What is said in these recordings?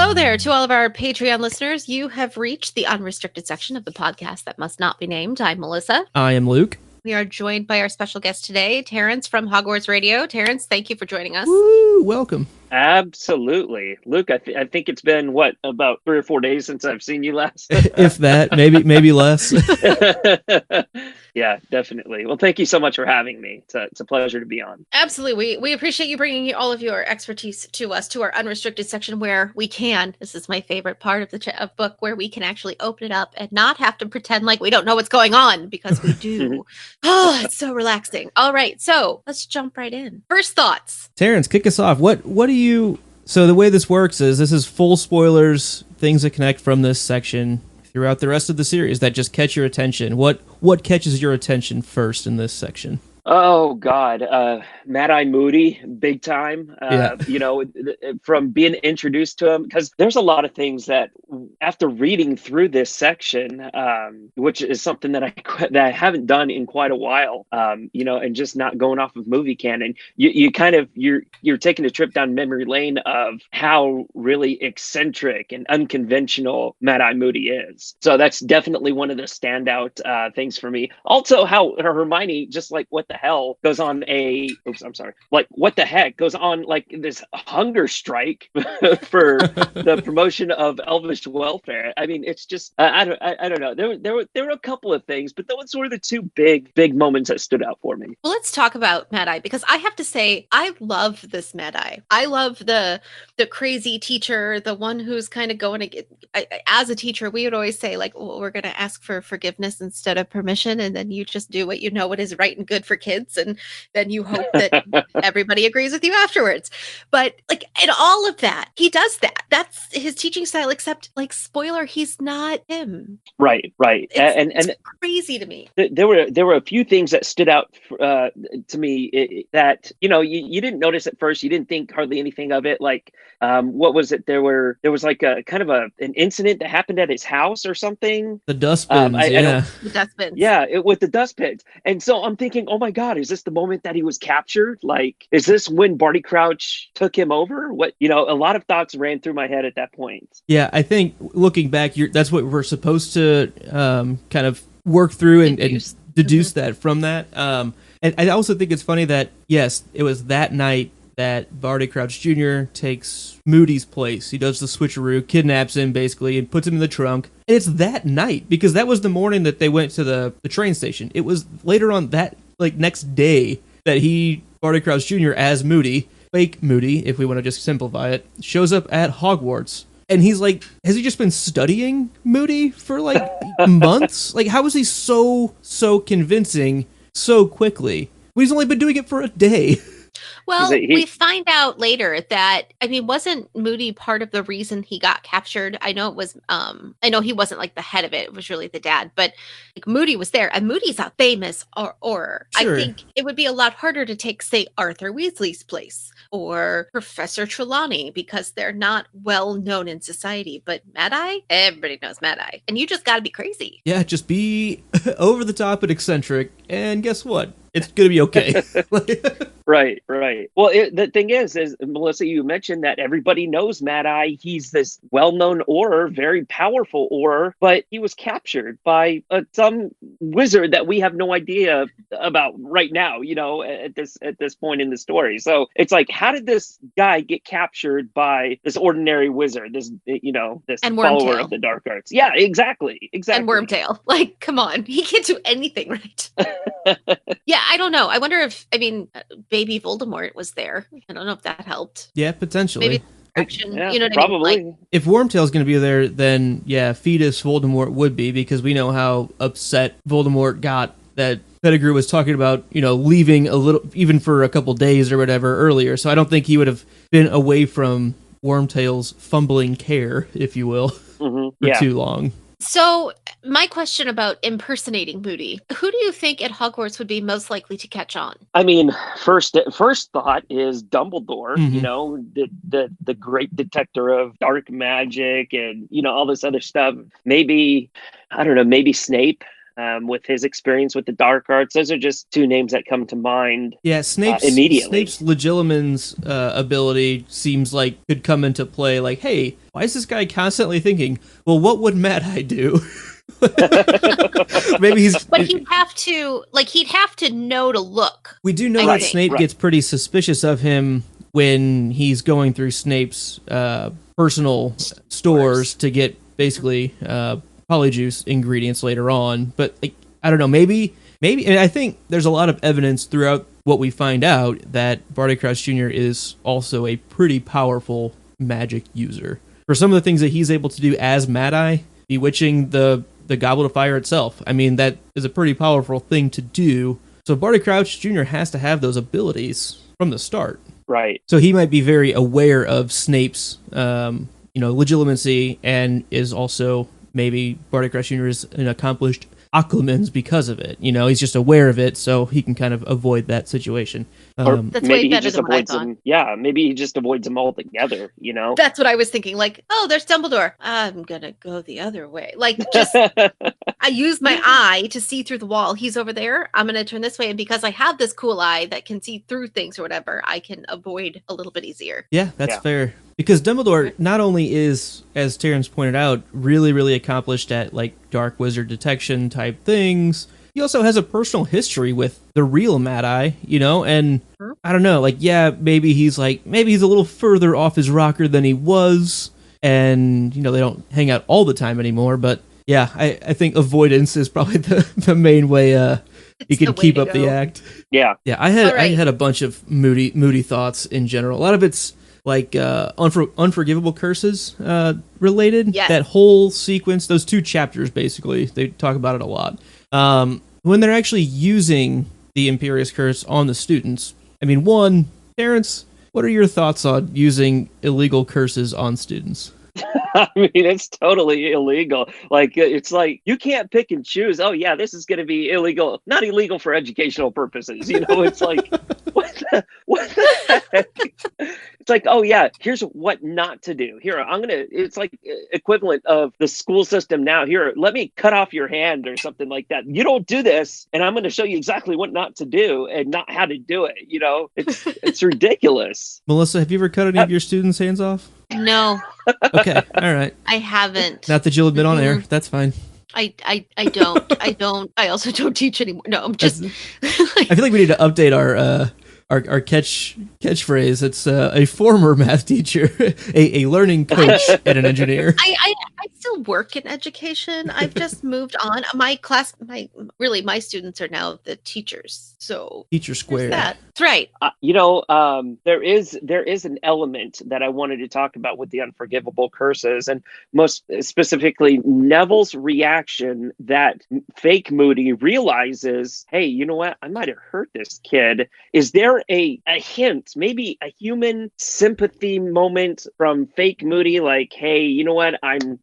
Hello there to all of our Patreon listeners. You have reached the unrestricted section of the podcast that must not be named. I'm Melissa. I am Luke. We are joined by our special guest today, Terrance from Hogwarts Radio. Terrance, thank you for joining us. Woo, welcome. Absolutely. Luke, I think it's been, about 3 or 4 days since I've seen you last? If that, maybe less. Yeah, definitely. Well, thank you so much for having me. It's a pleasure to be on. Absolutely. We appreciate you bringing all of your expertise to us, to our unrestricted section where we can. This is my favorite part of the book, where we can actually open it up and not have to pretend like we don't know what's going on, because we do. Oh, it's so relaxing. All right, so let's jump right in. First thoughts. Terrance, kick us off. What do you... So the way this works is this is full spoilers, things that connect from this section throughout the rest of the series that just catch your attention. What catches your attention first in this section? Oh, God. Mad-Eye Moody, big time. Yeah. From being introduced to him, because there's a lot of things that after reading through this section, which is something that I haven't done in quite a while, and just not going off of movie canon, you're taking a trip down memory lane of how really eccentric and unconventional Mad-Eye Moody is. So that's definitely one of the standout things for me. Also, how Hermione, just like, what the hell goes on what the heck goes on like this hunger strike for the promotion of elvish welfare. I mean, it's just I don't know. There were a couple of things, but those were the two big moments that stood out for me. Well, let's talk about Mad-Eye, because I have to say I love this Mad-Eye. I love the crazy teacher, the one who's kind of going to get. As a teacher, we would always say, like, well, we're going to ask for forgiveness instead of permission, and then you just do what you know what is right and good for kids, and then you hope that everybody agrees with you afterwards. But like in all of that, he does that. That's his teaching style, except, like, spoiler, he's not him. Right. It's crazy to me. There were a few things that stood out to me that you didn't notice at first. You didn't think hardly anything of it. Like, what was it? There was like a kind of an incident that happened at his house or something. The dustbins, The dustbins. Yeah, with the dustbins. And so I'm thinking, oh my God, is this the moment that he was captured? Like, is this when Barty Crouch took him over? A lot of thoughts ran through my head at that point. Yeah, I think looking back, that's what we're supposed to kind of work through and deduce that from that. And I also think it's funny that, yes, it was that night that Barty Crouch Jr. takes Moody's place. He does the switcheroo, kidnaps him basically, and puts him in the trunk. And it's that night, because that was the morning that they went to the train station. It was later on that, like, next day that Barty Crouch Jr. as Moody, fake Moody, if we want to just simplify it, shows up at Hogwarts. And he's like, has he just been studying Moody for like months? Like, how is he so convincing so quickly? Well, he's only been doing it for a day. Well, we find out later that, I mean, wasn't Moody part of the reason he got captured? I know it was, I know he wasn't like the head of it. It was really the dad, but like Moody was there, and Moody's a famous Auror. Sure. I think it would be a lot harder to take, say, Arthur Weasley's place or Professor Trelawney, because they're not well known in society. But Mad-Eye, everybody knows Mad-Eye, and you just got to be crazy. Yeah, just be over the top and eccentric, and guess what? It's going to be okay. Right. Well, the thing is, Melissa, you mentioned that everybody knows Mad-Eye. He's this well-known Auror, very powerful Auror, but he was captured by some wizard that we have no idea about right now, at this point in the story. So it's like, how did this guy get captured by this ordinary wizard, this And follower Wormtail. of the dark arts? Yeah, exactly. And Wormtail. Like, come on. He can't do anything right. Yeah, I don't know. I wonder if, baby Voldemort was there. I don't know if that helped. Yeah, potentially. Maybe action. Yeah, You know what probably. I mean? Like, If Wormtail's going to be there, then yeah, fetus Voldemort would be, because we know how upset Voldemort got that Pettigrew was talking about, leaving a little, even for a couple days or whatever earlier. So I don't think he would have been away from Wormtail's fumbling care, if you will, for too long. So my question about impersonating Moody, who do you think at Hogwarts would be most likely to catch on? I mean, first thought is Dumbledore, Mhm. the great detector of dark magic and, all this other stuff. Maybe, I don't know, maybe Snape. with his experience with the dark arts. Those are just two names that come to mind. Yeah, Immediately. Snape's Legilimens ability seems like could come into play. Like, hey, why is this guy constantly thinking, well, what would Mad-Eye do? Maybe he's. But he'd have to know to look. We do know that Snape gets pretty suspicious of him when he's going through Snape's personal stores to get basically polyjuice ingredients later on. But like, I don't know, maybe, and I think there's a lot of evidence throughout what we find out that Barty Crouch Jr. is also a pretty powerful magic user. For some of the things that he's able to do as Mad-Eye, bewitching the Goblet of Fire itself, I mean, that is a pretty powerful thing to do. So Barty Crouch Jr. has to have those abilities from the start. Right. So he might be very aware of Snape's, legitimacy, and is also, maybe Barty Crouch Jr. is an accomplished occlumens because of it. He's just aware of it, so he can kind of avoid that situation. Or that's maybe way better he just than what I avoids thought. them. Yeah, maybe he just avoids them altogether. That's what I was thinking. Like, oh, there's Dumbledore. I'm gonna go the other way. Like, just I use my eye to see through the wall. He's over there. I'm gonna turn this way, and because I have this cool eye that can see through things or whatever, I can avoid a little bit easier. Yeah, that's fair. Because Dumbledore not only is, as Terrance pointed out, really, really accomplished at like dark wizard detection type things, he also has a personal history with the real Mad-Eye, and I don't know, like, yeah, maybe he's a little further off his rocker than he was, and, they don't hang out all the time anymore, but yeah, I think avoidance is probably the main way you can keep up the act. Yeah. Yeah, I had a bunch of moody thoughts in general. A lot of it's like unforgivable curses related. Yes. That whole sequence, those 2 chapters, basically, they talk about it a lot. When they're actually using the Imperious Curse on the students, I mean, one, Terrance, what are your thoughts on using illegal curses on students? I mean, it's totally illegal. Like, it's like, you can't pick and choose. Oh, yeah, this is going to be illegal. Not illegal for educational purposes. It's like, what the heck? It's like, oh, yeah, here's what not to do. Here, it's like equivalent of the school system now. Here, let me cut off your hand or something like that. You don't do this, and I'm going to show you exactly what not to do and not how to do it. It's ridiculous. Melissa, have you ever cut any of your students' hands off? No. Okay, all right. I haven't. Not that you'll admit on air. That's fine. I don't. I also don't teach anymore. No, I'm just. I feel like we need to update our catchphrase. It's a former math teacher, a learning coach, and an engineer. I still work in education. I've just moved on. My students are now the teachers. So teacher squared. That's right. There is an element that I wanted to talk about with the unforgivable curses, and most specifically Neville's reaction that fake Moody realizes, hey, you know what? I might have hurt this kid. Is there a hint, maybe a human sympathy moment from fake Moody, like, hey, you know what? I'm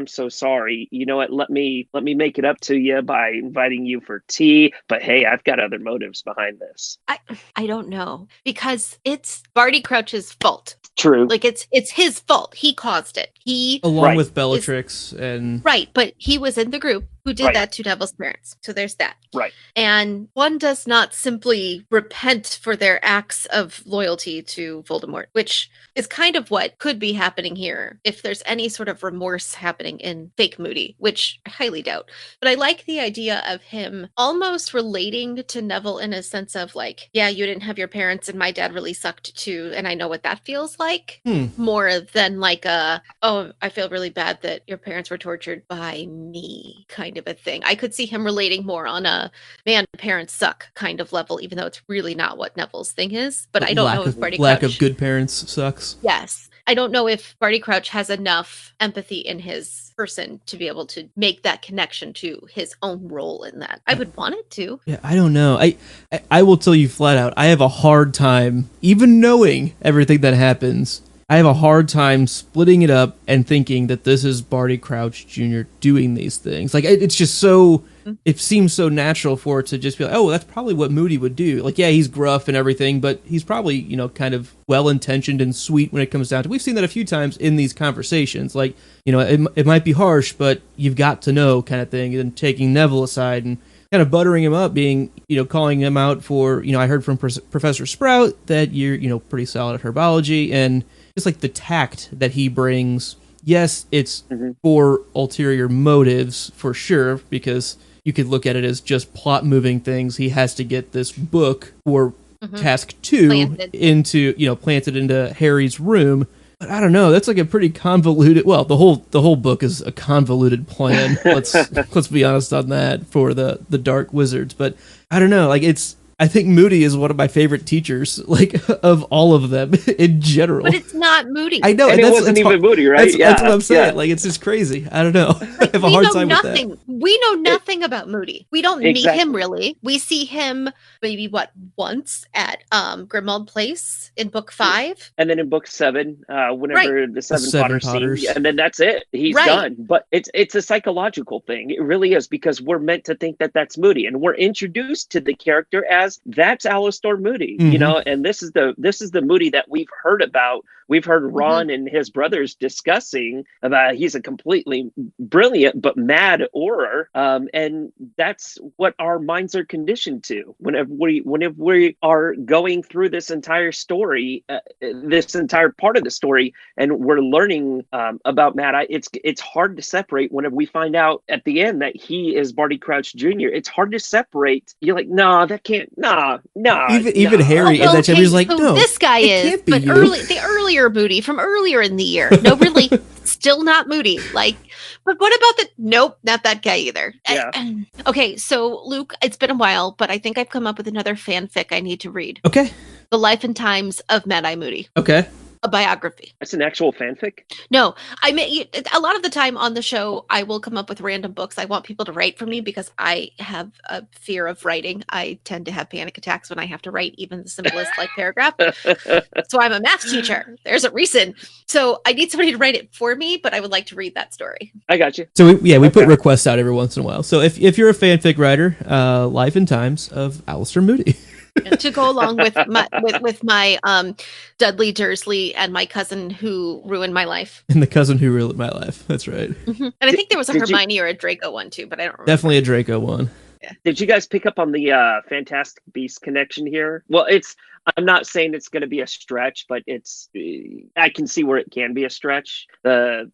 so sorry. You know what? Let me make it up to you by inviting you for tea. But hey, I've got other motives behind this. I don't know, because it's Barty Crouch's fault. True. Like, it's his fault. He caused it. He along with Bellatrix and right, but he was in the group who did that to Neville's parents. So there's that. Right. And one does not simply repent for their acts of loyalty to Voldemort, which is kind of what could be happening here if there's any sort of remorse happening in fake Moody, which I highly doubt. But I like the idea of him almost relating to Neville in a sense of like, yeah, you didn't have your parents and my dad really sucked too, and I know what that feels like. More than like oh, I feel really bad that your parents were tortured by me kind of a thing. I could see him relating more on a man, parents suck kind of level, even though it's really not what Neville's thing is. But I don't know if Barty Crouch... Lack of good parents sucks. Yes. I don't know if Barty Crouch has enough empathy in his person to be able to make that connection to his own role in that. I would want it to. Yeah, I don't know. I will tell you flat out, I have a hard time, even knowing everything that happens, I have a hard time splitting it up and thinking that this is Barty Crouch Jr. doing these things. Like, it's just so it seems so natural for it to just be like, oh, that's probably what Moody would do. Like, yeah, he's gruff and everything, but he's probably, you know, kind of well-intentioned and sweet when it comes down to. We've seen that a few times in these conversations. Like, you know, it might be harsh, but you've got to know kind of thing. And taking Neville aside and kind of buttering him up, being, you know, calling him out for, you know, I heard from Professor Sprout that you're, you know, pretty solid at herbology, and just like the tact that he brings. Yes, it's for ulterior motives for sure, because you could look at it as just plot moving things. He has to get this book for task 2 planted into Harry's room. But I don't know, that's like a pretty convoluted, well, the whole book is a convoluted plan. let's be honest on that for the Dark Wizards. But I don't know, like I think Moody is one of my favorite teachers, like, of all of them in general. But it's not Moody. I know, and it wasn't even Moody, right? That's what I'm saying. Yeah. Like, it's just crazy. I don't know. I have a hard time with that. We know nothing about Moody. We don't meet him, really. We see him maybe, once at Grimmauld Place in book 5. And then in book 7, whenever the Seven Potters scene, and then that's it. He's done. But it's a psychological thing. It really is, because we're meant to think that that's Moody. And we're introduced to the character as that's Alastor Moody, you know, and this is the Moody that we've heard about. We've heard Ron and his brothers discussing about he's a completely brilliant but mad Auror, and that's what our minds are conditioned to whenever we are going through this entire story, this entire part of the story, and we're learning about Mad Eye. It's hard to separate whenever we find out at the end that he is Barty Crouch Jr. It's hard to separate. You're like, nah, that can't, nah. Even Harry in that chapter is like, no, this guy is, but the earlier Moody from earlier in the year. No, really, still not Moody. Like, but what about nope, not that guy either. Yeah. Okay, so Luke, it's been a while, but I think I've come up with another fanfic I need to read. Okay. The Life and Times of Mad Eye Moody. Okay. A biography. That's an actual fanfic? No, I mean, a lot of the time on the show, I will come up with random books. I want people to write for me because I have a fear of writing. I tend to have panic attacks when I have to write even the simplest like paragraph. So I'm a math teacher. There's a reason. So I need somebody to write it for me, but I would like to read that story. I got you. So we put requests out every once in a while. So if you're a fanfic writer, Life and Times of Alastor Moody. To go along with my Dudley Dursley and my cousin who ruined my life. And the cousin who ruined my life. That's right. Mm-hmm. And I think there was a Hermione or a Draco one too, but I don't remember. Definitely a Draco one. Yeah. Did you guys pick up on the Fantastic Beasts connection here? Well, I'm not saying it's going to be a stretch, but I can see where it can be a stretch. The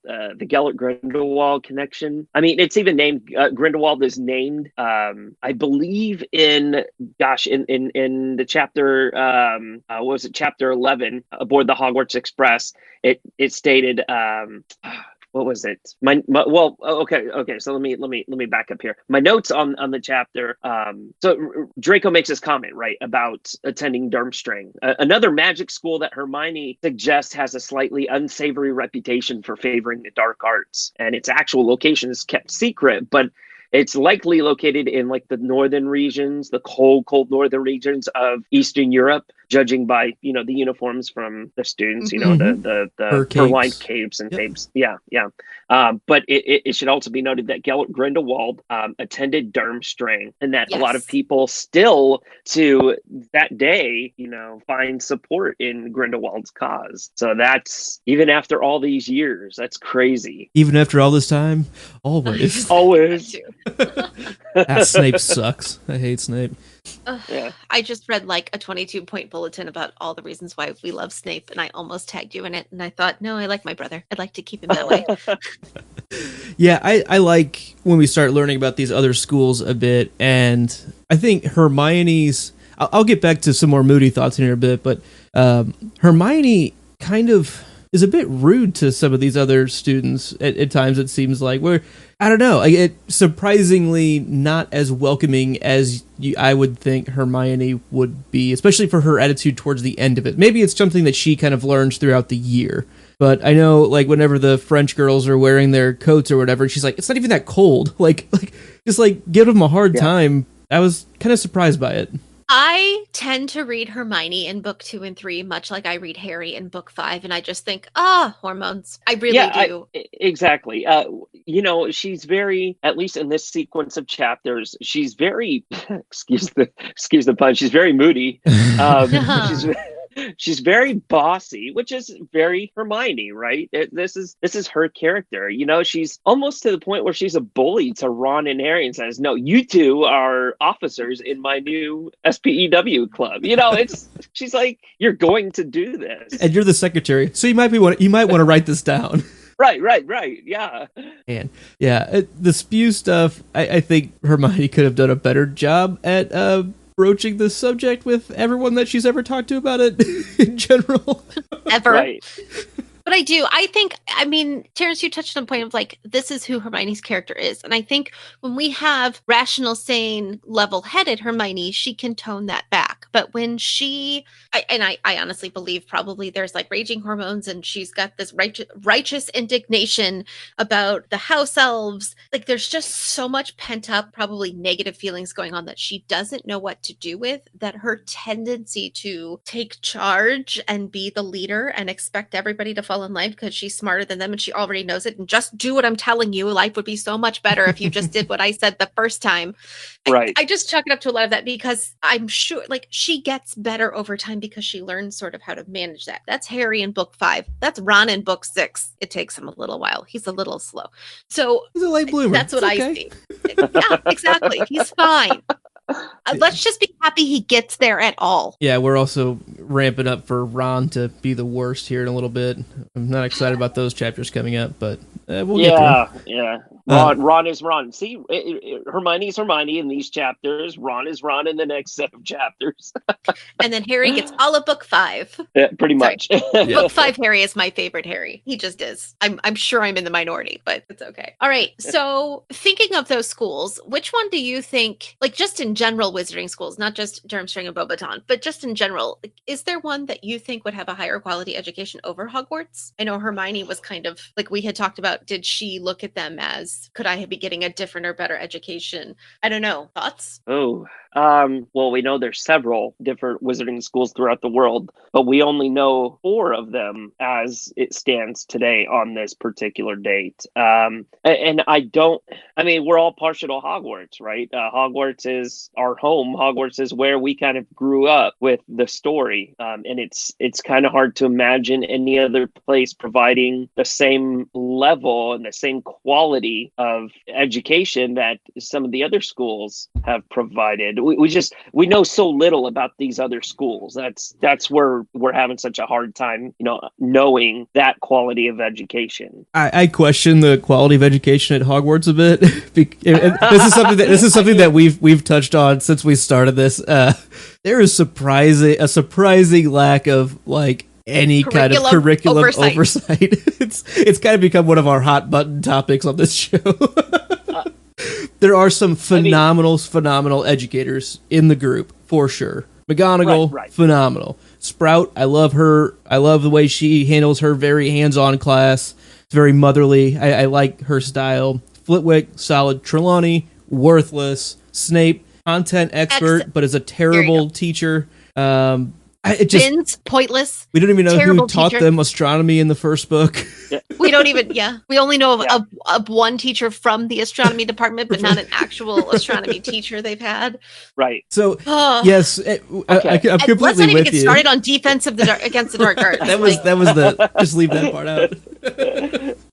Gellert Grindelwald connection. I mean, it's even named Grindelwald is named. I believe in the chapter. What was it? Chapter 11 aboard the Hogwarts Express. It stated. What was it? Okay. So let me back up here. My notes on the chapter. So Draco makes this comment, right, about attending Durmstrang, another magic school that Hermione suggests has a slightly unsavory reputation for favoring the dark arts, and its actual location is kept secret, but it's likely located in like the northern regions, the cold northern regions of Eastern Europe, judging by, you know, the uniforms from the students, you know, the fur-lined capes and tapes. Yeah. But it should also be noted that Gellert Grindelwald attended Durmstrang, and that a lot of people still to that day, you know, find support in Grindelwald's cause. So that's, even after all these years, that's crazy. Even after all this time, always. Always. Snape sucks. I hate Snape. I just read like a 22-point bulletin about all the reasons why we love Snape, and I almost tagged you in it, and I thought, no, I like my brother. I'd like to keep him that way. Yeah, I like when we start learning about these other schools a bit, and I think Hermione's... I'll get back to some more Moody thoughts in here a bit, but Hermione kind of is a bit rude to some of these other students at times, it seems like, where, I don't know, it surprisingly not as welcoming as I would think Hermione would be, especially for her attitude towards the end of it. Maybe it's something that she kind of learns throughout the year. But I know, like, whenever the French girls are wearing their coats or whatever, she's like, it's not even that cold. Like, just, like, give them a hard time. I was kind of surprised by it. I tend to read Hermione in book 2 and 3, much like I read Harry in book 5, and I just think, hormones. I really do. Exactly. She's very, at least in this sequence of chapters, she's very, excuse the pun, she's very moody. She's very bossy, which is very Hermione, right? This is her character. She's almost to the point where she's a bully to Ron and Harry and says, "No, you two are officers in my new SPEW club." She's like, "You're going to do this, and you're the secretary, so you might want to write this down." Right. Yeah. And the spew stuff, I think Hermione could have done a better job at broaching this subject with everyone that she's ever talked to about it in general. Ever. Right. But I think, Terrance, you touched on a point of like, this is who Hermione's character is. And I think when we have rational, sane, level-headed Hermione, she can tone that back. But when I honestly believe probably there's like raging hormones and she's got this righteous indignation about the house elves. Like there's just so much pent up, probably negative feelings going on that she doesn't know what to do with, that her tendency to take charge and be the leader and expect everybody to fall in line because she's smarter than them and she already knows it and just do what I'm telling you. Life would be so much better if you just did what I said the first time. Right. I just chalk it up to a lot of that because I'm sure like she gets better over time because she learns sort of how to manage that. That's Harry in book 5. That's Ron in book 6. It takes him a little while. He's a little slow. So he's a late bloomer. That's what I see. Yeah, exactly. He's fine. Let's just be happy he gets there at all. Yeah, we're also ramping up for Ron to be the worst here in a little bit. I'm not excited about those chapters coming up, but we'll get there. Yeah. Ron is Ron. See, Hermione's Hermione in these chapters. Ron is Ron in the next set of chapters. And then Harry gets all of book 5. Yeah, pretty much. Book 5 Harry is my favorite Harry. He just is. I'm sure I'm in the minority, but it's okay. All right. So thinking of those schools, which one do you think, like just in general wizarding schools, not just Durmstrang and Beauxbaton, but just in general, is there one that you think would have a higher quality education over Hogwarts? I know Hermione was kind of like we had talked about. Did she look at them as, could I be getting a different or better education? I don't know. Thoughts? Well, we know there's several different wizarding schools throughout the world, but we only know 4 of them as it stands today on this particular date. And we're all partial to Hogwarts, right? Hogwarts is our home. Hogwarts is where we kind of grew up with the story. And it's kind of hard to imagine any other place providing the same level and the same quality of education that some of the other schools have provided. We know so little about these other schools. That's where we're having such a hard time, knowing that quality of education. I question the quality of education at Hogwarts a bit. This is something that we've touched on since we started this. There is a surprising lack of like any kind of curriculum oversight. It's kind of become one of our hot button topics on this show. There are some phenomenal educators in the group, for sure. McGonagall, right. Phenomenal. Sprout, I love her. I love the way she handles her very hands-on class. It's very motherly. I like her style. Flitwick, solid. Trelawney, worthless. Snape, content expert, but is a terrible teacher. Vince, pointless. We don't even know who taught them astronomy in the first book. Yeah. We don't even, we only know of one teacher from the astronomy department, but not an actual astronomy teacher they've had. Right. So, yes, I'm completely let's not even get you. started on defense against the dark arts. Just leave that part out.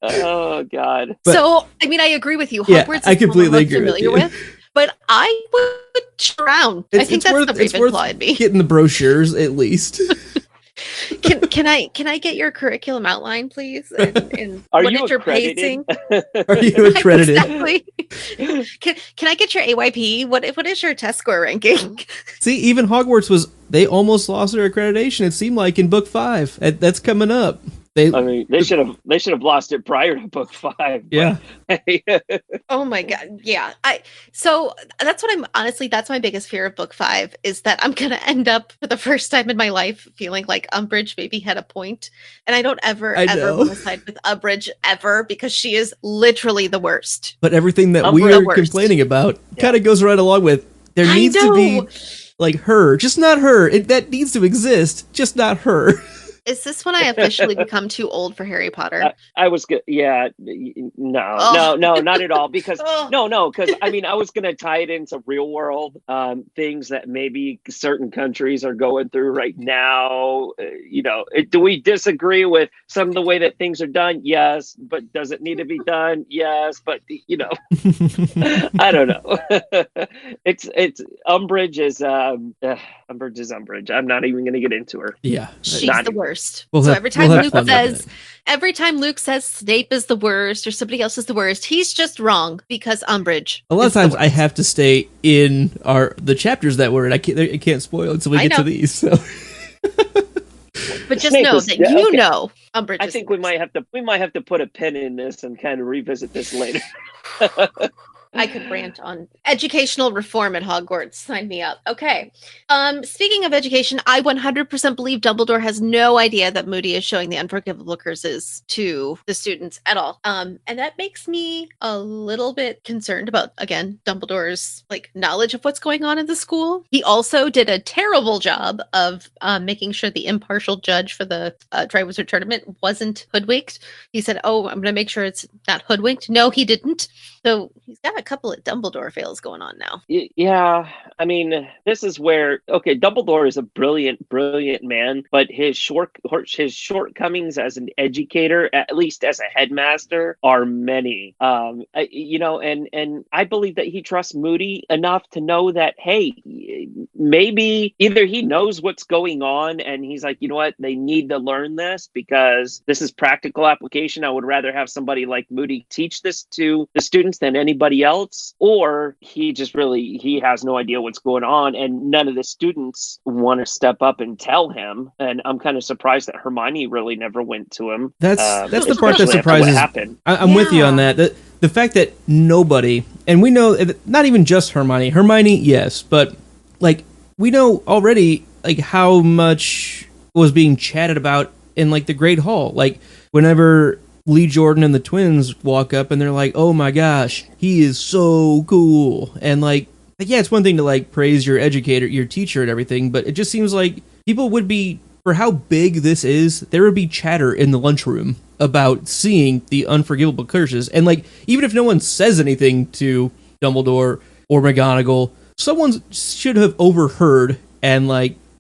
Oh, God. So, I agree with you. Hogwarts I completely agree familiar with. But I would drown. I think that's the Ravenclaw in me. Getting the brochures at least. Can I get your curriculum outline, please? And Are what you is your accredited? pacing? Are you accredited? Exactly. Can I get your AYP? What is your test score ranking? See, even Hogwarts they almost lost their accreditation. It seemed like in book 5. That's coming up. They should have lost it prior to book 5. Yeah. Oh my God. Yeah. So that's that's my biggest fear of book 5 is that I'm going to end up for the first time in my life feeling like Umbridge maybe had a point. And I don't ever want to side with Umbridge ever because she is literally the worst. But everything that we are complaining about kind of goes right along with there needs to be like her, just not her. That needs to exist, just not her. Is this when I officially become too old for Harry Potter? I was good. Yeah, no, not at all. Because because I mean, I was going to tie it into real world things that maybe certain countries are going through right now. Do we disagree with some of the way that things are done? Yes, but does it need to be done? Yes, but I don't know. it's Umbridge is Umbridge is Umbridge. I'm not even going to get into her. Yeah, she's the worst. Every time Luke says Snape is the worst or somebody else is the worst, he's just wrong because Umbridge. A lot of times I have to stay in the chapters that were, and I can't spoil until we get to these. So. But just know that know Umbridge. I think we might have to put a pin in this and kind of revisit this later. I could rant on educational reform at Hogwarts. Sign me up. Okay. Speaking of education, I 100% believe Dumbledore has no idea that Moody is showing the unforgivable curses to the students at all. And that makes me a little bit concerned about, again, Dumbledore's knowledge of what's going on in the school. He also did a terrible job of making sure the impartial judge for the Triwizard Tournament wasn't hoodwinked. He said, "Oh, I'm going to make sure it's not hoodwinked." No, he didn't. So he's got a couple of Dumbledore fails going on now. Yeah, I mean, this is where Dumbledore is a brilliant man, but his shortcomings as an educator, at least as a headmaster, are many. And I believe that he trusts Moody enough to know that, hey, maybe either he knows what's going on and he's like, you know what, they need to learn this because this is practical application. I would rather have somebody like Moody teach this to the students than anybody else, or he has no idea what's going on and none of the students want to step up and tell him. And I'm kind of surprised that Hermione really never went to him. That's the part that surprises. I'm with you on that. The fact that nobody, and we know not even just Hermione, yes, but we know already how much was being chatted about in the Great Hall. Whenever Lee Jordan and the twins walk up and they're like, "Oh my gosh, he is so cool." And yeah, it's one thing to praise your educator, your teacher and everything, but it just seems like people would be, for how big this is, there would be chatter in the lunchroom about seeing the unforgivable curses. And even if no one says anything to Dumbledore or McGonagall, someone should have overheard, and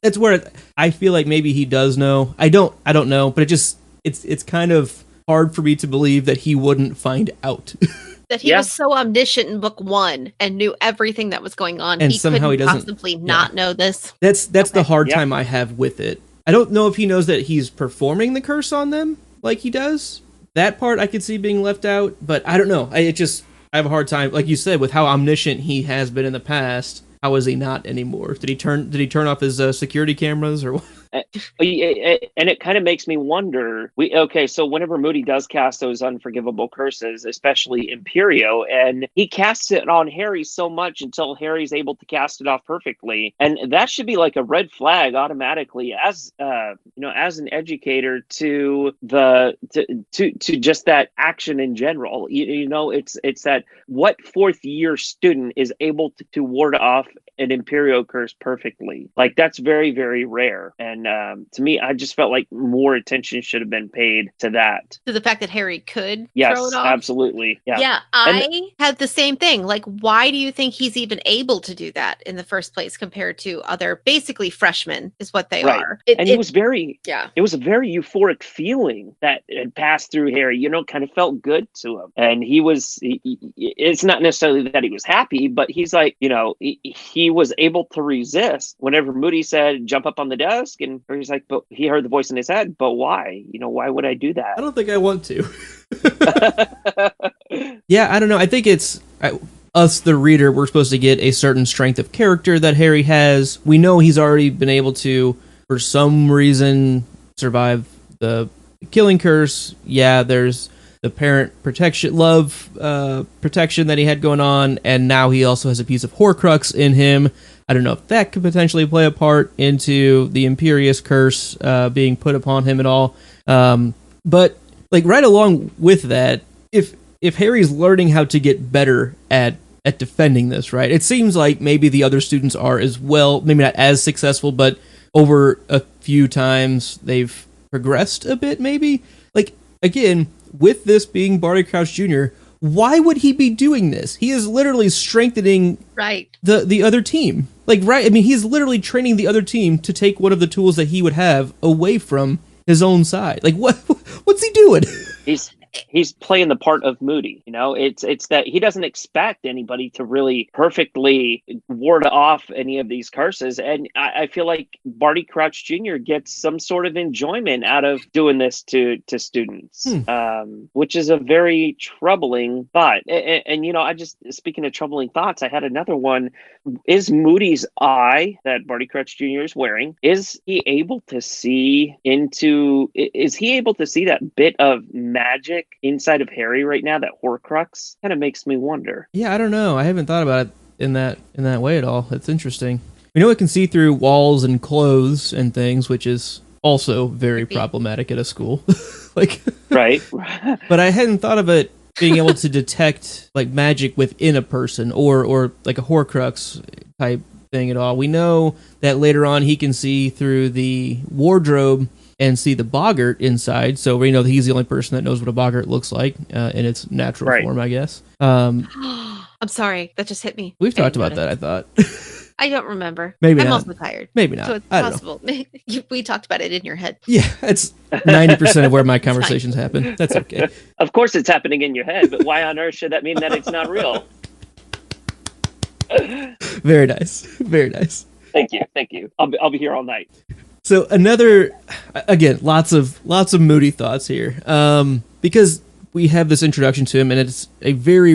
that's where I feel like maybe he does know. I don't know, but it's kind of hard for me to believe that he wouldn't find out. That he was so omniscient in book 1 and knew everything that was going on. And he somehow he doesn't possibly not know this. That's the hard time I have with it. I don't know if he knows that he's performing the curse on them like he does. That part I could see being left out, but I don't know. I have a hard time, like you said, with how omniscient he has been in the past. How is he not anymore? Did he turn off his security cameras or what? And it kind of makes me wonder. So whenever Moody does cast those unforgivable curses, especially Imperio, and he casts it on Harry so much until Harry's able to cast it off perfectly, and that should be a red flag automatically as as an educator to just that action in general. It's that what fourth year student is able to ward off an Imperio curse perfectly. That's very, very rare. And to me, I just felt like more attention should have been paid to that. To the fact that Harry could throw it off? Absolutely. Yeah. Yeah, I had the same thing. Why do you think he's even able to do that in the first place compared to other basically freshmen is what they are. It was very, it was a very euphoric feeling that had passed through Harry, kind of felt good to him. And it's not necessarily that he was happy, but he's he was able to resist whenever Moody said, "Jump up on the desk," and he's like, but he heard the voice in his head, "But why? Why would I do that?" I don't think I want to. Yeah, I don't know. I think it's us, the reader, we're supposed to get a certain strength of character that Harry has. We know he's already been able to, for some reason, survive the killing curse. Yeah, there's the parent protection, protection that he had going on, and now he also has a piece of Horcrux in him. I don't know if that could potentially play a part into the Imperious curse being put upon him at all. But right along with that, if Harry's learning how to get better at at defending this, right? It seems like maybe the other students are as well, maybe not as successful, but over a few times they've progressed a bit, maybe. Like, again, with this being Barty Crouch Jr., why would he be doing this? He is literally strengthening the other team. Like, right? I mean, he's literally training the other team to take one of the tools that he would have away from his own side. Like, what's he doing? He's playing the part of Moody. It's that he doesn't expect anybody to really perfectly ward off any of these curses. And I feel like Barty Crouch Jr. gets some sort of enjoyment out of doing this to students, which is a very troubling thought. And I just, speaking of troubling thoughts, I had another one. Is Moody's eye that Barty Crouch Jr. is wearing, is he able to see that bit of magic inside of Harry right now, that Horcrux? Kind of makes me wonder. Yeah, I don't know. I haven't thought about it in that way at all. It's interesting. We know it can see through walls and clothes and things, which is also very problematic at a school. Right. But I hadn't thought of it being able to detect like magic within a person or like a Horcrux type thing at all. We know that later on he can see through the wardrobe and see the boggart inside, so we know that he's the only person that knows what a boggart looks like in its natural form, I guess. I'm sorry, that just hit me. We've talked about that, I thought. I don't remember. Maybe I'm not. also tired. Maybe not. So it's possible. We talked about it in your head. Yeah, it's 90% of where my conversations happen. That's okay. Of course it's happening in your head, but why on earth should that mean that it's not real? Very nice. Very nice. Thank you. I'll be here all night. So again, lots of moody thoughts here. Because we have this introduction to him, and it's a very,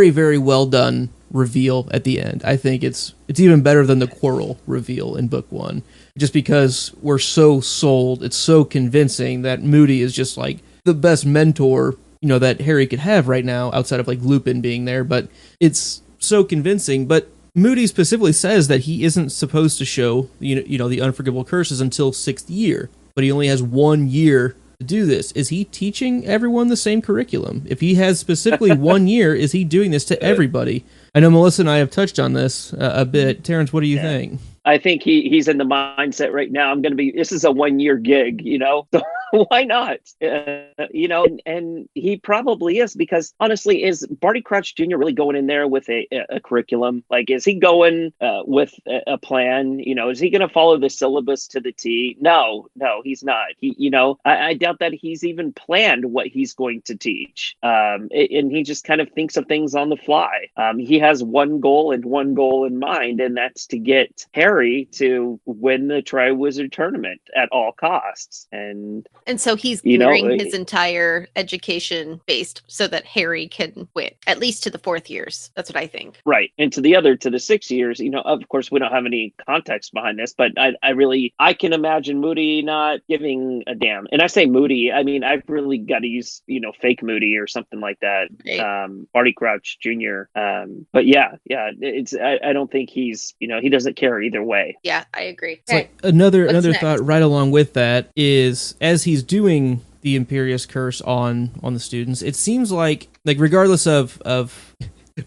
very well done reveal at the end. I think it's even better than the Quirrell reveal in book 1, just because we're so sold. It's so convincing that Moody is just like the best mentor, that Harry could have right now, outside of like Lupin being there. But it's so convincing. But Moody specifically says that he isn't supposed to show, the unforgivable curses until 6th year, but he only has 1 year to do this. Is he teaching everyone the same curriculum? If he has specifically 1 year, is he doing this to everybody? I know Melissa and I have touched on this a bit. Terrance, what do you think? I think he's in the mindset right now. This is a 1 year gig, So why not? And he probably is, because honestly, is Barty Crouch Jr. really going in there with a curriculum? Like, is he going with a plan? Is he going to follow the syllabus to the T? No, he's not. I doubt that he's even planned what he's going to teach. And he just kind of thinks of things on the fly. He has one goal in mind, and that's to get Harry to win the Triwizard Tournament at all costs. And so he's gearing his entire education based so that Harry can win, at least to the 4th years. That's what I think. Right. And to the 6 years, of course, we don't have any context behind this, but I can imagine Moody not giving a damn. And I say Moody, I mean, I've really got to use, fake Moody or something like that. Right. Barty Crouch Jr. But yeah, I don't think he's, he doesn't care either way. Yeah, I agree. Okay. Like another thought right along with that is, as he's doing the Imperious Curse on the students, it seems like regardless of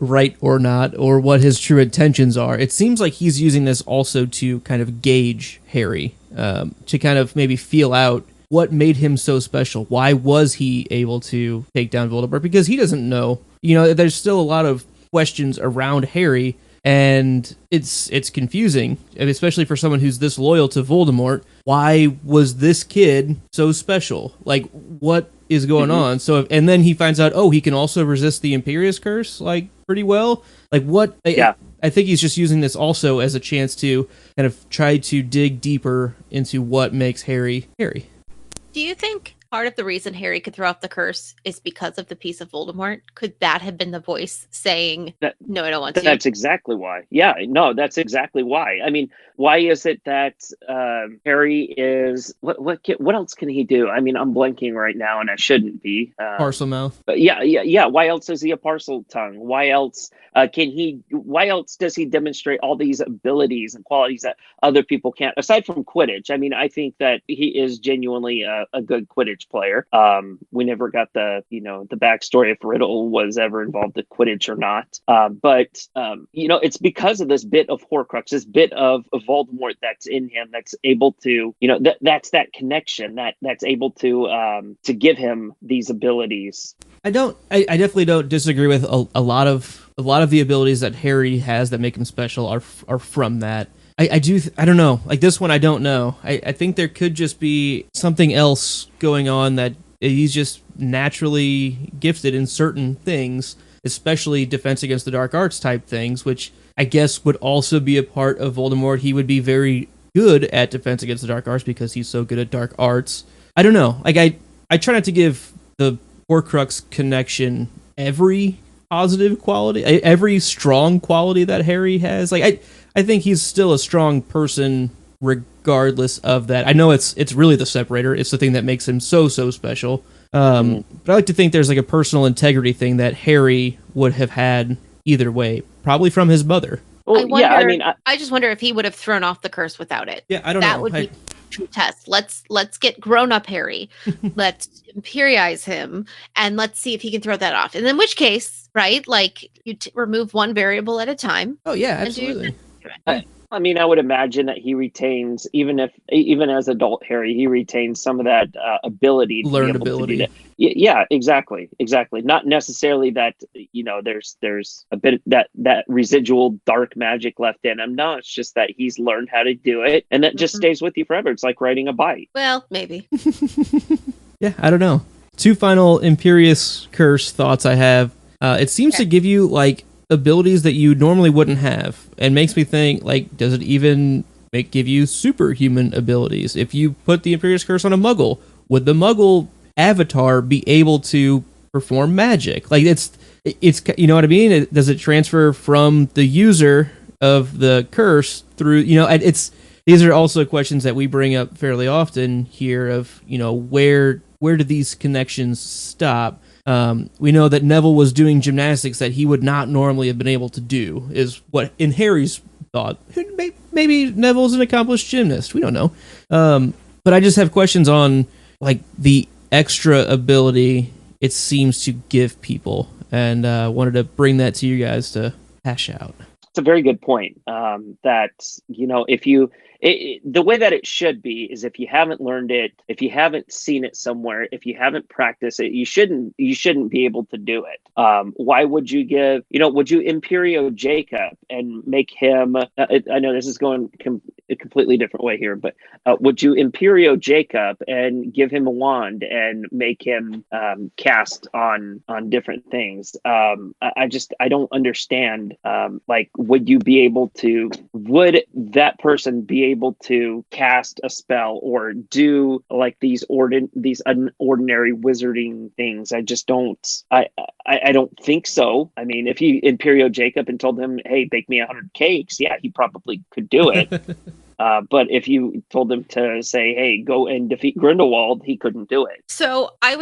right or not, or what his true intentions are, it seems like he's using this also to kind of gauge Harry, to kind of maybe feel out what made him so special. Why was he able to take down Voldemort? Because he doesn't know. There's still a lot of questions around Harry, and it's confusing, especially for someone who's this loyal to Voldemort. Why was this kid so special? Like, what is going on? So, and then he finds out, he can also resist the Imperious Curse, like, pretty well. Like, what? Yeah. I think he's just using this also as a chance to kind of try to dig deeper into what makes Harry Harry. Do you think part of the reason Harry could throw off the curse is because of the piece of Voldemort? Could that have been the voice saying, no, I don't want to? That's exactly why. Yeah, no, that's exactly why. I mean, why is it that Harry is... What else can he do? I mean, I'm blanking right now, and I shouldn't be. Parcel mouth. But yeah. Why else is he a parcel tongue? Why else Why else does he demonstrate all these abilities and qualities that other people can't? Aside from Quidditch, I mean, I think that he is genuinely a good Quidditch Quidditch player. We never got the backstory if Riddle was ever involved in Quidditch or not. But it's because of this bit of Horcrux, this bit of Voldemort that's in him, that's able to, that's that connection that's able to give him these abilities. I definitely don't disagree with a lot of the abilities that Harry has that make him special are from that. I don't know. Like this one, I don't know. I think there could just be something else going on, that he's just naturally gifted in certain things, especially defense against the dark arts type things, which I guess would also be a part of Voldemort. He would be very good at defense against the dark arts because he's so good at dark arts. I don't know. Like I try not to give the Horcrux connection every positive quality, every strong quality that Harry has. Like I think he's still a strong person regardless of that. I know it's really the separator. It's the thing that makes him so special. But I like to think there's like a personal integrity thing that Harry would have had either way, probably from his mother. Well, I just wonder if he would have thrown off the curse without it. Yeah, I don't know. That would be true test. Let's get grown up Harry. Let's imperialize him, and let's see if he can throw that off. And in which case, right, like you remove one variable at a time. Oh yeah, absolutely. I would imagine that he retains, even as adult Harry, he retains some of that ability, learned ability. To do that. Yeah, exactly. Not necessarily that there's a bit that residual dark magic left in him. No, it's just that he's learned how to do it, and that just stays with you forever. It's like riding a bike. Well, maybe. Yeah, I don't know. 2 final Imperious Curse thoughts I have. It seems to give you like abilities that you normally wouldn't have, and makes me think, like, does it even give you superhuman abilities? If you put the Imperious Curse on a Muggle, would the Muggle avatar be able to perform magic? Like, it's you know what I mean? Does it transfer from the user of the curse through, these are also questions that we bring up fairly often here of, where do these connections stop? We know that Neville was doing gymnastics that he would not normally have been able to do, is what in Harry's thought. Maybe Neville's an accomplished gymnast. We don't know. But I just have questions on like the extra ability it seems to give people, and wanted to bring that to you guys to hash out. It's a very good point. That if you the way that it should be is, if you haven't learned it, if you haven't seen it somewhere, if you haven't practiced it, you shouldn't be able to do it. Why would you would you Imperio Jacob and make him? I know this is going a completely different way here, but would you Imperio Jacob and give him a wand and make him cast on different things? I don't understand. Would that person be able to cast a spell or do like these unordinary wizarding things? I just don't. I don't think so. I mean, if you Imperio Jacob and told him, "Hey, bake me 100 cakes," yeah, he probably could do it. But if you told him to say, "Hey, go and defeat Grindelwald," he couldn't do it. So I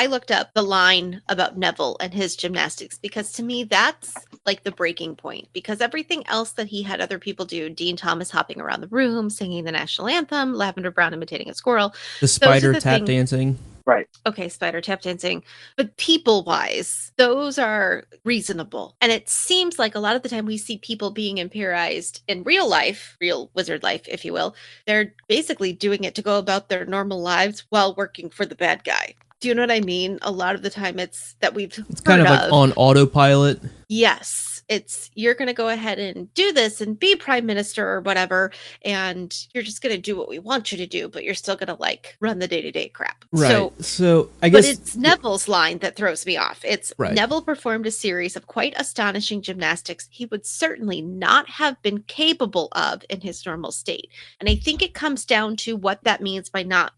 looked up the line about Neville and his gymnastics, because to me that's like the breaking point, because everything else that he had other people do, Dean Thomas hopping around the room, singing the national anthem, Lavender Brown imitating a squirrel, the spider tap dancing. Right. Okay, spider tap dancing. But people-wise, those are reasonable. And it seems like a lot of the time we see people being imperialized in real life, real wizard life, if you will. They're basically doing it to go about their normal lives while working for the bad guy. Do you know what I mean? A lot of the time it's kind of like on autopilot. Yes. It's, you're going to go ahead and do this and be prime minister or whatever, and you're just going to do what we want you to do, but you're still going to like run the day-to-day crap. Right. So I guess, but it's Neville's line that throws me off. It's right. Neville performed a series of quite astonishing gymnastics he would certainly not have been capable of in his normal state. And I think it comes down to what that means by not,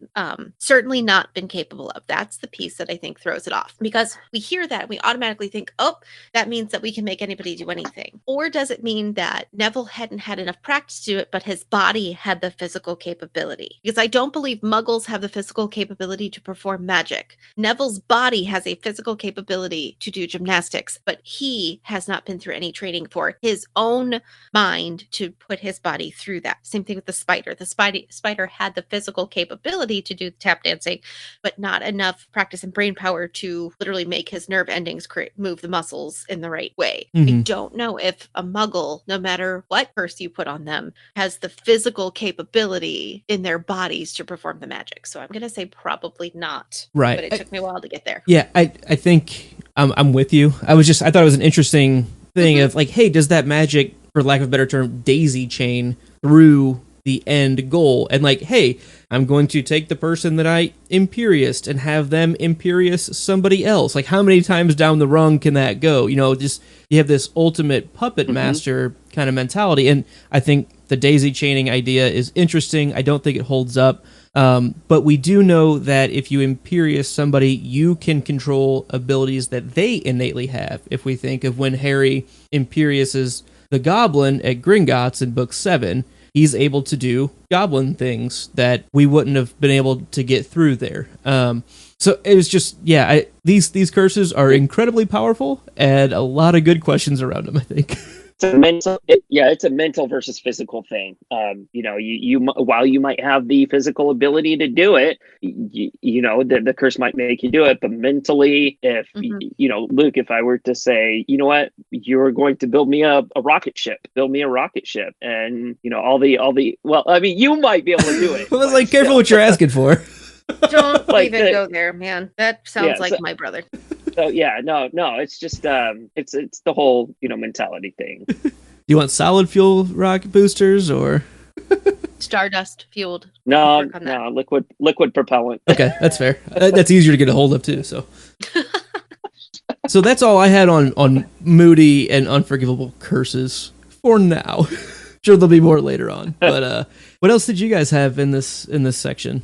certainly not been capable of. That's the piece that I think throws it off, because we hear that and we automatically think, oh, that means that we can make anybody do do anything? Or does it mean that Neville hadn't had enough practice to do it, but his body had the physical capability? Because I don't believe muggles have the physical capability to perform magic. Neville's body has a physical capability to do gymnastics, but he has not been through any training for his own mind to put his body through that. Same thing with the spider. The spider had the physical capability to do tap dancing, but not enough practice and brain power to literally make his nerve endings move the muscles in the right way. I don't know if a muggle, no matter what curse you put on them, has the physical capability in their bodies to perform the magic. So I'm going to say probably not. Right. But it took me a while to get there. Yeah, I think I'm with you. I thought it was an interesting thing of like, hey, does that magic, for lack of a better term, daisy chain through the end goal? And like, hey, I'm going to take the person that I imperious and have them imperious somebody else. Like, how many times down the rung can that go? You know, just you have this ultimate puppet master kind of mentality. And I think the daisy chaining idea is interesting. I don't think it holds up. But we do know that if you imperious somebody, you can control abilities that they innately have. If we think of when Harry imperiouses the goblin at Gringotts in book 7, he's able to do goblin things that we wouldn't have been able to get through there. So it was just, these curses are incredibly powerful and a lot of good questions around them, I think. It's a mental versus physical thing. You while you might have the physical ability to do it, the curse might make you do it, but mentally, if Luke, if I were to say, you know what, you're going to build me a rocket ship, and all the well, I mean, you might be able to do it. I was like, careful what you're asking for. Don't even go there, man. That sounds like my brother. So no, it's just it's the whole mentality thing. Do you want solid fuel rocket boosters or Stardust fueled? No, liquid propellant. Okay, that's fair. That's easier to get a hold of too. So, so that's all I had on moody and unforgivable curses for now. Sure, there'll be more later on. But what else did you guys have in this section?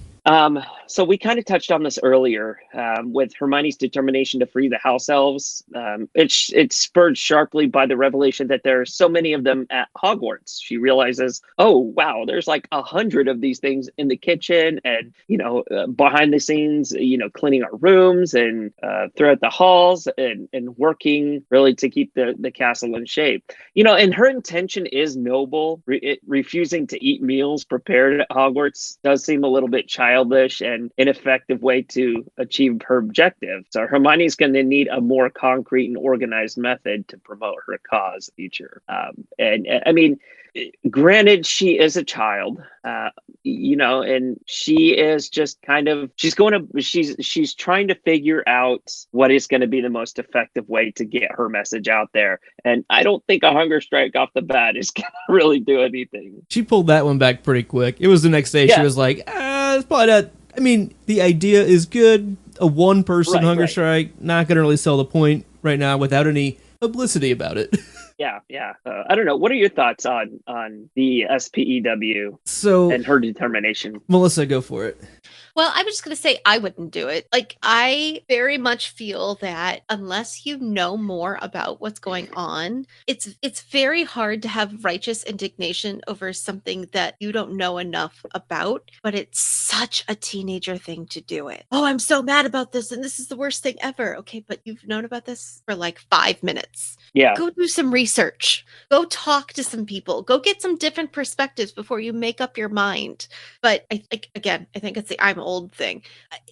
So we kind of touched on this earlier with Hermione's determination to free the house elves. It's spurred sharply by the revelation that there are so many of them at Hogwarts. She realizes, oh, wow, there's like 100 of these things in the kitchen and, behind the scenes, cleaning our rooms and throughout the halls and working really to keep the castle in shape. And her intention is noble. Refusing to eat meals prepared at Hogwarts does seem a little bit childish and ineffective way to achieve her objective. So Hermione's going to need a more concrete and organized method to promote her cause future. And I mean, granted, she is a child, and she is just she's trying to figure out what is going to be the most effective way to get her message out there. And I don't think a hunger strike off the bat is going to really do anything. She pulled that one back pretty quick. It was the next day. She was like, it's probably not. I mean, the idea is good. A one-person hunger strike, not going to really sell the point right now without any publicity about it. Yeah. I don't know. What are your thoughts on the SPEW and her determination? Melissa, go for it. Well, I was just going to say I wouldn't do it. Like, I very much feel that unless you know more about what's going on, it's very hard to have righteous indignation over something that you don't know enough about, but it's such a teenager thing to do it. Oh, I'm so mad about this, and this is the worst thing ever. Okay, but you've known about this for like 5 minutes. Yeah. Go do some research. Go talk to some people. Go get some different perspectives before you make up your mind. But I think it's the I'm old thing.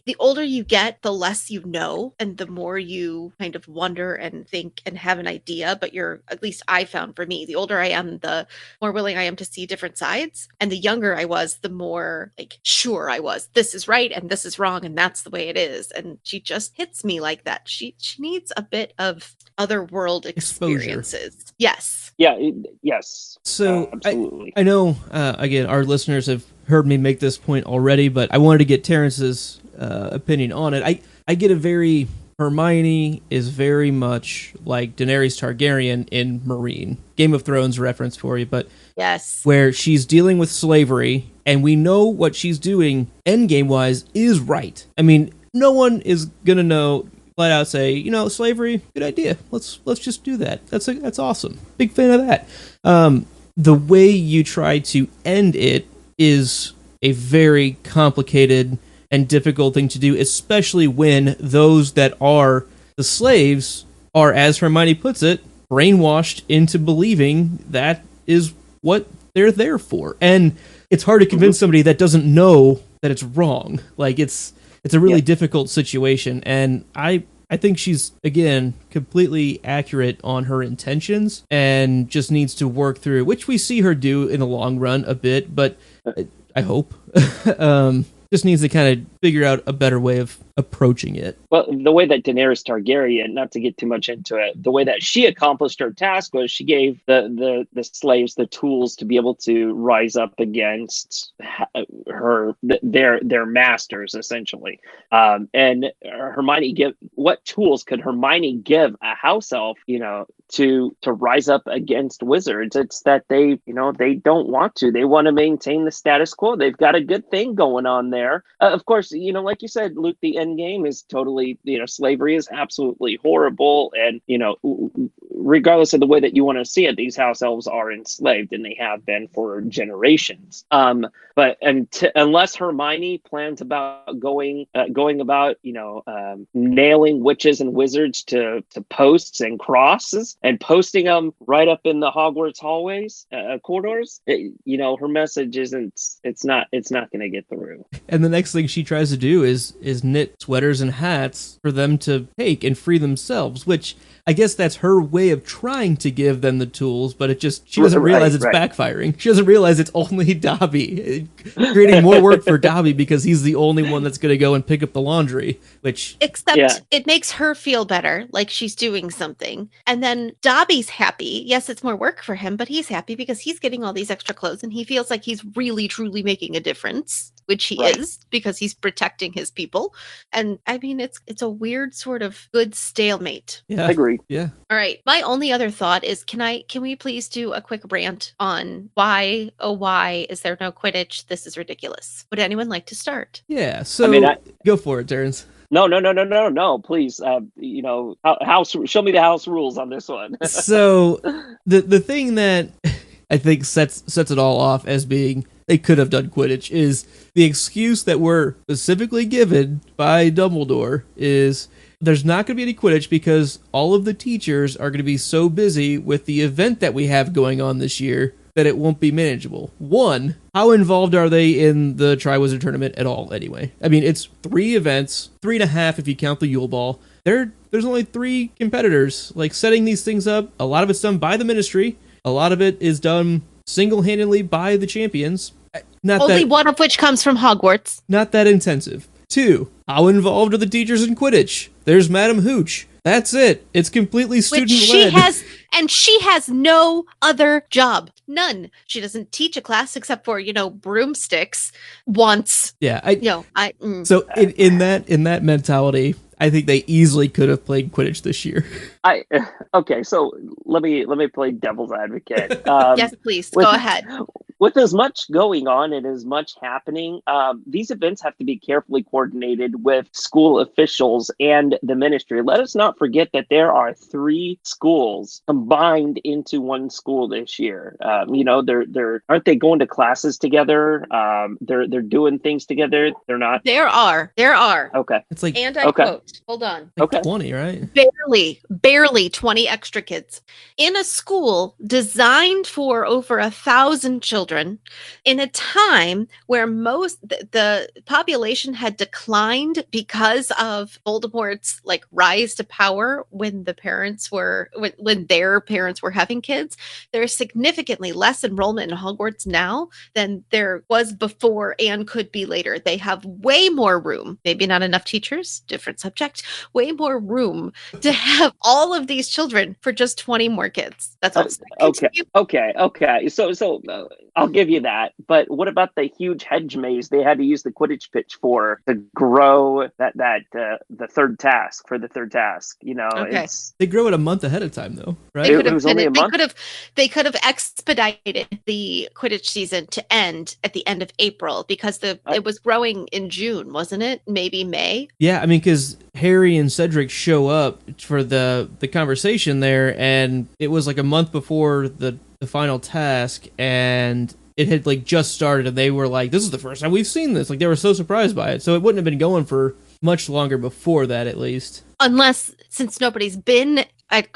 The older you get, the less you know, and the more you kind of wonder and think and have an idea. But at least I found for me, the older I am, the more willing I am to see different sides. And the younger I was, the more like sure I was. This is right and this is wrong and that's the way it is. And she just hits me like that. She needs a bit of otherworld experiences. Yes. Yeah. Yes. So absolutely. I know, again, our listeners have heard me make this point already, but I wanted to get Terrance's opinion on it. I get a very Hermione is very much like Daenerys Targaryen in Meereen. Game of Thrones reference for you, but yes, where she's dealing with slavery, and we know what she's doing endgame-wise is right. I mean, no one is going to know flat out say, slavery, good idea. Let's just do that. That's awesome. Big fan of that. The way you try to end it is a very complicated and difficult thing to do, especially when those that are the slaves are, as Hermione puts it, brainwashed into believing that is what they're there for. And it's hard to convince somebody that doesn't know that it's wrong. Like, it's a really difficult situation. And I think she's, again, completely accurate on her intentions and just needs to work through, which we see her do in the long run a bit, but I hope. Just needs to kind of figure out a better way of approaching it. Well, the way that Daenerys Targaryen, not to get too much into it, the way that she accomplished her task was she gave the slaves the tools to be able to rise up against their masters, essentially. And Hermione what tools could Hermione give a house elf, to rise up against wizards? It's that they don't want to. They want to maintain the status quo. They've got a good thing going on there. Of course, like you said, Luke, the end game is totally, slavery is absolutely horrible. And, regardless of the way that you want to see it, these house elves are enslaved, and they have been for generations. But unless Hermione plans about going about, nailing witches and wizards to posts and crosses and posting them right up in the Hogwarts hallways, corridors, her message it's not going to get through. And the next thing she tries to do is knit sweaters and hats for them to take and free themselves, which I guess that's her way of trying to give them the tools, but she doesn't realize it's backfiring. She doesn't realize it's only Dobby, creating more work for Dobby because he's the only one that's going to go and pick up the laundry, Except it makes her feel better, like she's doing something. And then Dobby's happy. Yes, it's more work for him, but he's happy because he's getting all these extra clothes and he feels like he's really, truly making a difference, which he is, because he's protecting his people. And I mean, it's a weird sort of good stalemate. Yeah, I agree. Yeah. All right. My only other thought is, can we please do a quick rant on why is there no Quidditch? This is ridiculous. Would anyone like to start? Yeah. So go for it, Terrance. No, please. House. Show me the house rules on this one. So the thing that I think sets it all off as being they could have done Quidditch is the excuse that we're specifically given by Dumbledore is there's not going to be any Quidditch because all of the teachers are going to be so busy with the event that we have going on this year that it won't be manageable. One, how involved are they in the Triwizard Tournament at all anyway? I mean, it's 3 events, 3.5 if you count the Yule Ball. There's only 3 competitors. Like, setting these things up, a lot of it's done by the Ministry. A lot of it is done single-handedly by the champions. Only one of which comes from Hogwarts. Not that intensive. 2, how involved are the teachers in Quidditch? There's Madam Hooch. That's it. It's completely student-led. She has no other job. None. She doesn't teach a class except for, broomsticks once. Yeah. So in that mentality, I think they easily could have played Quidditch this year. Okay, so let me play devil's advocate. Yes, please. Go ahead. With as much going on and as much happening, these events have to be carefully coordinated with school officials and the Ministry. Let us not forget that there are 3 schools combined into one school this year. They're aren't they going to classes together? They're doing things together. They're not. There are. Okay. It's like, and I quote, hold on. Like 20, right? Barely 20 extra kids in a school designed for over 1,000 children in a time where the population had declined because of Voldemort's rise to power when their parents were having kids. There's significantly less enrollment in Hogwarts now than there was before and could be later. They have way more room, maybe not enough teachers, different subject, way more room to have all of these children for just 20 more kids. That's all. Okay. So I'll give you that. But what about the huge hedge maze they had to use the Quidditch pitch for to grow the third task for the third task? Okay. They grow it a month ahead of time, though, right? It was only a month. They could have expedited the Quidditch season to end at the end of April because it was growing in June, wasn't it? Maybe May. Yeah, I mean, because Harry and Cedric show up for the conversation there, and it was like a month before the final task, and it had like just started, and they were like, "This is the first time we've seen this." Like they were so surprised by it, so it wouldn't have been going for much longer before that, at least. Unless, since nobody's been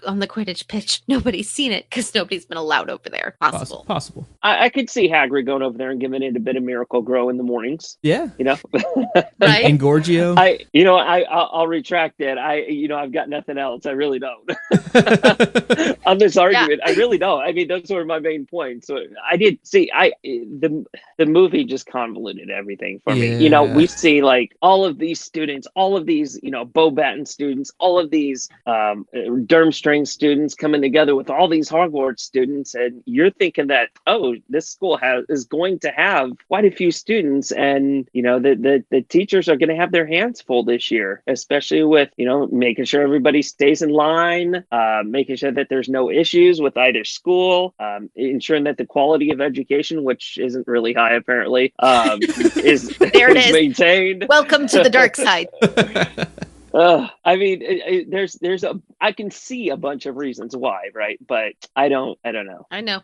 on the Quidditch pitch, nobody's seen it because nobody's been allowed over there. Possible. I could see Hagrid going over there and giving it a bit of Miracle Grow in the mornings. Yeah. Right? And Gorgio. I'll retract it. I've got nothing else. I really don't. On this argument, I really don't. I mean, those were my main points. So I did see. The movie just convoluted everything for me. We see like all of these students, all of these Beauxbaton students, all of these Durmstrang students coming together with all these Hogwarts students, and you're thinking that this school is going to have quite a few students, and the teachers are going to have their hands full this year, especially with making sure everybody stays in line, making sure that there's no issues with either school, ensuring that the quality of education, which isn't really high apparently, is there it is maintained. Welcome to the dark side. I mean, I can see a bunch of reasons why, right? But I don't know. I know.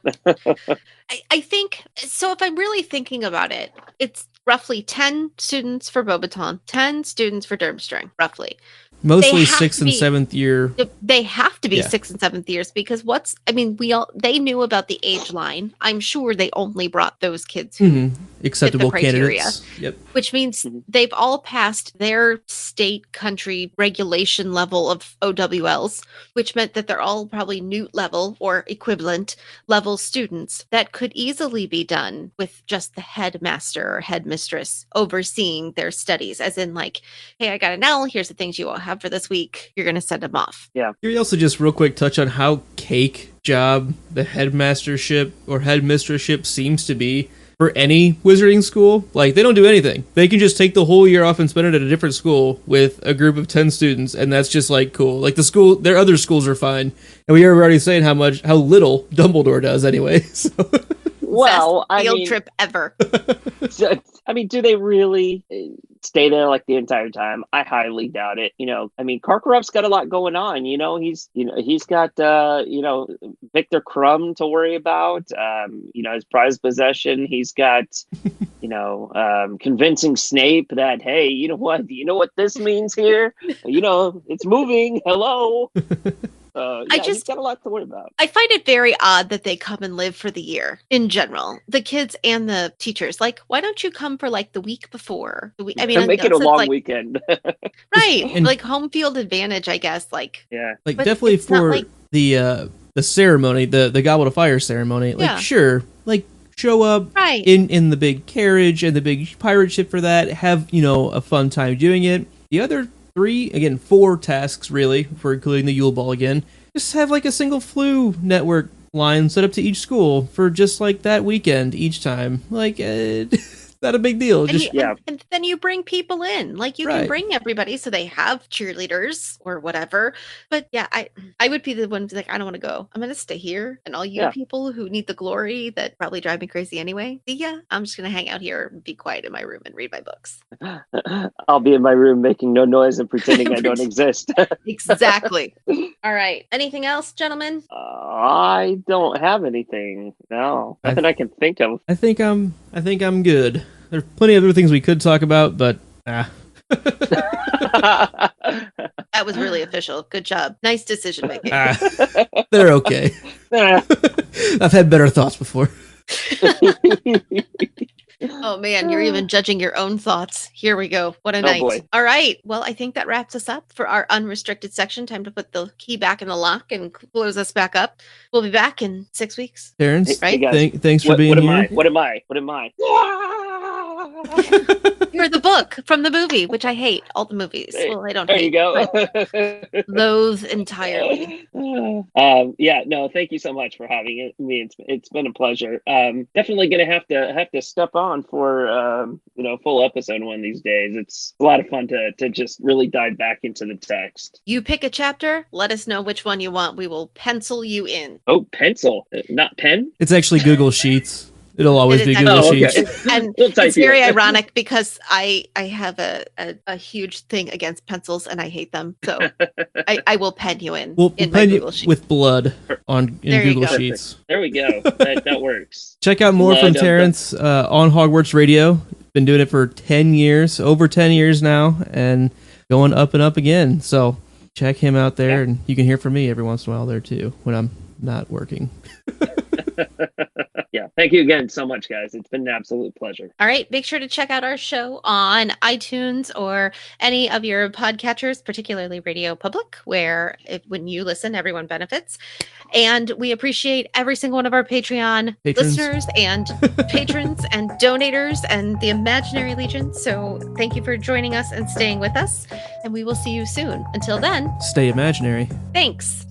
I think, so if I'm really thinking about it, it's roughly 10 students for Beauxbaton, 10 students for Durmstrang, roughly. Mostly 6th and 7th year. They have to be 6th and 7th years because they knew about the age line. I'm sure they only brought those kids who acceptable fit the criteria, candidates. Yep. Which means they've all passed their state country regulation level of OWLs, which meant that they're all probably Newt level or equivalent level students that could easily be done with just the headmaster or headmistress overseeing their studies, as in like, hey, I got an L, here's the things you all have for this week, you're going to send them off. Yeah. Can we also just real quick touch on how cake job the headmastership or headmistressship seems to be for any wizarding school? Like, they don't do anything. They can just take the whole year off and spend it at a different school with a group of 10 students, and that's just like cool. Like their other schools are fine, and we were already saying how little Dumbledore does anyway. So. Well, best field trip ever. I mean, do they really stay there like the entire time? I highly doubt it. I mean, Karkaroff's got a lot going on. He's got Victor Crumb to worry about. His prized possession. He's got convincing Snape that, hey, you know what this means here? It's moving. Hello. He's got a lot to worry about. I find it very odd that they come and live for the year in general, the kids and the teachers. Like, why don't you come for like the week before? Make it a long weekend, right? And like home field advantage, I guess. Like, yeah, like definitely for the ceremony, the Goblet of Fire ceremony. Like, sure, like show up in the big carriage and the big pirate ship for that. Have a fun time doing it. The other 4 tasks really, for including the Yule Ball again. Just have like a single flu network line set up to each school for just like that weekend each time. Like, not a big deal. And then you bring people in. Like, you can bring everybody so they have cheerleaders or whatever. But yeah, I would be the one who's like, I don't want to go. I'm going to stay here. And all you people who need the glory that probably drive me crazy anyway, I'm just going to hang out here and be quiet in my room and read my books. I'll be in my room making no noise and pretending I don't exist. Exactly. All right. Anything else, gentlemen? I don't have anything. No, nothing I can think of. I think I'm good. There's plenty of other things we could talk about, but That was really official. Good job. Nice decision making. They're okay. I've had better thoughts before. Oh man, you're even judging your own thoughts. Here we go. What a night. Boy. All right. Well, I think that wraps us up for our unrestricted section. Time to put the key back in the lock and close us back up. We'll be back in 6 weeks. Terrance, right? Thanks for being here. What am I? You're the book from the movie, which I hate. All the movies. Well, I don't There hate. you go. Loathe entirely. Yeah, no, thank you so much for having me. It's been a pleasure. Definitely gonna have to step on for full episode one of these days. It's a lot of fun to just really dive back into the text. You pick a chapter, let us know which one you want. We will pencil you in. Oh, pencil, not pen? It's actually Google Sheets. It'll always be Google Sheets. And it's very ironic because I have a huge thing against pencils and I hate them. So I will pen you in. We'll in pen my you Google Sheet. with blood in Google Sheets. There we go. That works. Check out more from Terrance on Hogwarts Radio. Been doing it for 10 years, over 10 years now, and going up and up again. So check him out there, and you can hear from me every once in a while there too when I'm not working. Yeah, thank you again so much, guys. It's been an absolute pleasure. All right, make sure to check out our show on iTunes or any of your podcatchers, particularly Radio Public, where when you listen, everyone benefits. And we appreciate every single one of our Patreon listeners and patrons and donators and the Imaginary Legion. So thank you for joining us and staying with us. And we will see you soon. Until then, stay imaginary. Thanks.